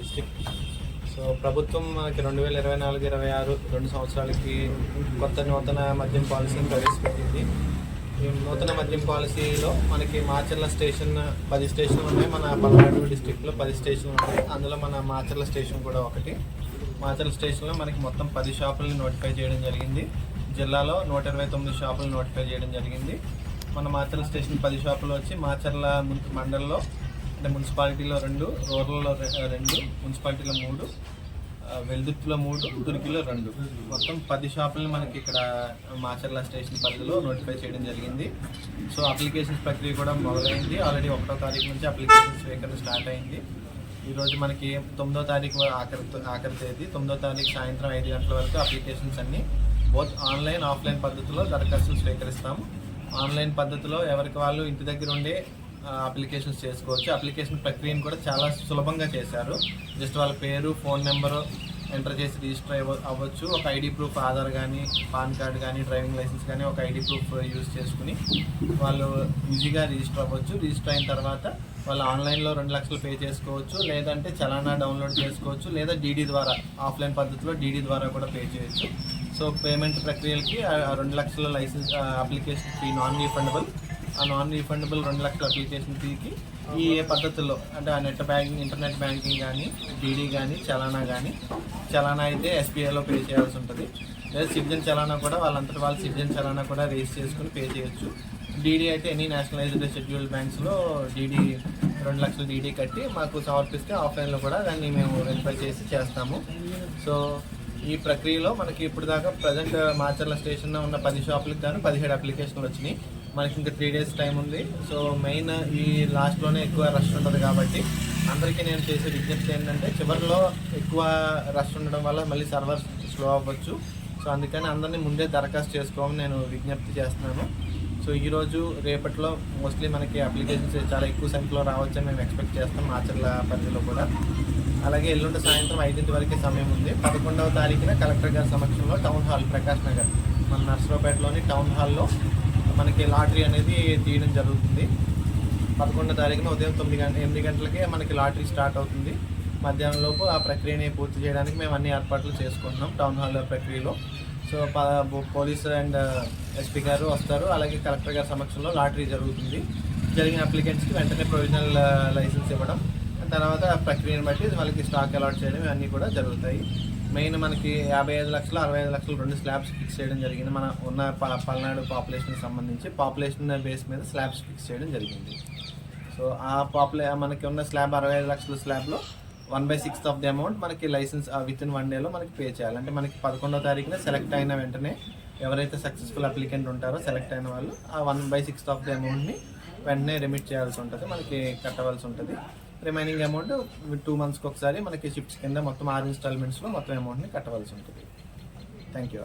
District. So ప్రభుత్వం మనకి 2024-26 2 సంవత్సరాలకి నూతన మద్యం పాలసీని ప్రవేశపెట్టింది. ఈ నూతన మద్యం పాలసీలో మనకి మాచర్ల స్టేషన్ 10 స్టేషన్లు ఉన్నాయి. మన పల్నాడు డిస్ట్రిక్ట్లో 10 స్టేషన్లు ఉన్నాయి. అందులో మన మాచర్ల స్టేషన్ కూడా ఒకటి. మాచర్ల స్టేషన్లో మనకి మొత్తం 10 షాపులను నోటిఫై చేయడం జరిగింది. జిల్లాలో 129 షాపులు నోటిఫై చేయడం జరిగింది. మన మాచర్ల స్టేషన్ 10 షాపులు వచ్చి మాచర్ల మండలంలో అంటే మున్సిపాలిటీలో 2, రూరల్లో 2, మున్సిపాలిటీలో 3, వెల్దుర్తిలో 3, దుర్గిలో 2, మొత్తం 10 షాపులను మనకి ఇక్కడ మాచర్ల స్టేషన్ పరిధిలో నోటిఫై చేయడం జరిగింది. సో అప్లికేషన్స్ ప్రక్రియ కూడా మొదలైంది. ఆల్రెడీ 1వ తారీఖు నుంచి అప్లికేషన్ స్వీకరణ స్టార్ట్ అయింది. ఈరోజు మనకి 9వ తారీఖు ఆఖరి తేదీ. 9వ తారీఖు సాయంత్రం 5 గంటల వరకు అప్లికేషన్స్ అన్ని బోత్ ఆన్లైన్, ఆఫ్లైన్ పద్ధతిలో దరఖాస్తులు స్వీకరిస్తాము. ఆన్లైన్ పద్ధతిలో ఎవరికి వాళ్ళు ఇంటి దగ్గర ఉండే అప్లికేషన్స్ చేసుకోవచ్చు. అప్లికేషన్ ప్రక్రియను కూడా చాలా సులభంగా చేశారు. జస్ట్ వాళ్ళ పేరు, ఫోన్ నెంబరు ఎంటర్ చేసి రిజిస్టర్ అవ్వచ్చు. ఒక ఐడి ప్రూఫ్, ఆధార్ కానీ, పాన్ కార్డ్ కానీ, డ్రైవింగ్ లైసెన్స్ కానీ ఒక ఐడి ప్రూఫ్ యూజ్ చేసుకుని వాళ్ళు ఈజీగా రిజిస్టర్ అవ్వచ్చు. రిజిస్టర్ అయిన తర్వాత వాళ్ళు ఆన్లైన్లో 2 లక్షలు పే చేసుకోవచ్చు, లేదంటే చలానా డౌన్లోడ్ చేసుకోవచ్చు, లేదా డీడీ ద్వారా ఆఫ్లైన్ పద్ధతిలో డీడీ ద్వారా కూడా పే చేయొచ్చు. సో పేమెంట్ ప్రక్రియలకి 2 లక్షల licence application fee non refundable. ఆ నాన్ రీఫండబుల్ 2 లక్షల అప్లికేషన్ ఫీకి ఈ ఏ పద్ధతుల్లో అంటే ఆ ఇంటర్నెట్ బ్యాంకింగ్ కానీ, డీడీ కానీ, చలానా అయితే ఎస్బీఐలో పే చేయాల్సి ఉంటుంది. లేదా సిటిజన్ చలానా కూడా వాళ్ళంతటి వాళ్ళ సిటిజన్ చలానా కూడా రేస్ చేసుకుని పే చేయొచ్చు. డీడీ అయితే ఎనీ నేషనలైజ్డ్ షెడ్యూల్డ్ బ్యాంక్స్లో డీడీ 2 లక్షల డీడీ కట్టి మాకు సమర్పిస్తే ఆఫ్లైన్లో కూడా దాన్ని మేము వెరిఫై చేస్తాము. సో ఈ ప్రక్రియలో మనకి ఇప్పుడు దాకా ప్రజెంట్ మాచర్ల స్టేషన్లో ఉన్న 10 షాపులకు కానీ 17 అప్లికేషన్లు వచ్చినాయి. మనకి ఇంకా 3 డేస్ టైం ఉంది. సో మెయిన్ ఈ లాస్ట్లోనే ఎక్కువ రష్ ఉంటుంది కాబట్టి అందరికీ నేను చేసే విజ్ఞప్తి ఏంటంటే చివరిలో ఎక్కువ రష్ ఉండడం వల్ల మళ్ళీ సర్వర్ స్లో అవ్వచ్చు. సో అందుకని అందరినీ ముందే దరఖాస్తు చేసుకోమని నేను విజ్ఞప్తి చేస్తున్నాను. సో ఈరోజు రేపట్లో మోస్ట్లీ మనకి అప్లికేషన్స్ చాలా ఎక్కువ సంఖ్యలో రావచ్చని మేము ఎక్స్పెక్ట్ చేస్తాం మాచర్ల పరిధిలో కూడా. అలాగే ఎల్లుండి సాయంత్రం 5 వరకే సమయం ఉంది. 11వ తారీఖున కలెక్టర్ గారి సమక్షంలో టౌన్ హాల్, ప్రకాష్ నగర్ మన నర్సరావుపేటలోని టౌన్ హాల్లో మనకి లాటరీ అనేది తీయడం జరుగుతుంది. 11వ తారీఖున ఉదయం 8 గంటలకే మనకి లాటరీ స్టార్ట్ అవుతుంది. మధ్యాహ్నం లోపు ఆ ప్రక్రియని పూర్తి చేయడానికి మేము అన్ని ఏర్పాట్లు చేసుకుంటున్నాం టౌన్ హాల్ ప్రక్రియలో. సో పోలీసు అండ్ ఎస్పీ గారు వస్తారు. అలాగే కలెక్టర్ గారి సమక్షంలో లాటరీ జరుగుతుంది. జరిగిన అప్లికెంట్స్కి వెంటనే ప్రొవిజనల్ లైసెన్స్ ఇవ్వడం, తర్వాత ప్రక్రియను బట్టి వాళ్ళకి స్టాక్ అలాట్ చేయడం ఇవన్నీ కూడా జరుగుతాయి. మెయిన్ మనకి 55 లక్షలు, 65 లక్షలు 2 స్లాబ్స్ ఫిక్స్ చేయడం జరిగింది. మన ఉన్న పల్నాడు పాపులేషన్కి సంబంధించి పాపులేషన్ బేస్ మీద స్లాబ్స్ ఫిక్స్ చేయడం జరిగింది. సో ఆ మనకి ఉన్న స్లాబ్ 65 లక్షల స్లాబ్లో 1/6 ఆఫ్ ది అమౌంట్ మనకి లైసెన్స్ విత్ ఇన్ 1 డేలో మనకి పే చేయాలి. అంటే మనకి 11వ తారీఖున సెలెక్ట్ అయిన వెంటనే ఎవరైతే సక్సెస్ఫుల్ అప్లికెంట్ ఉంటారో సెలెక్ట్ అయిన వాళ్ళు ఆ 1/6 ఆఫ్ ది అమౌంట్ని వెంటనే రెమిట్ చేయాల్సి ఉంటుంది, మనకి కట్టవలసి ఉంటుంది. రిమైనింగ్ అమౌంట్ 2 మంత్స్కి ఒకసారి మనకి షిఫ్ట్స్ కింద మొత్తం 6 ఇన్స్టాల్మెంట్స్లో మొత్తం అమౌంట్ని కట్టవలసి ఉంటుంది. Thank you.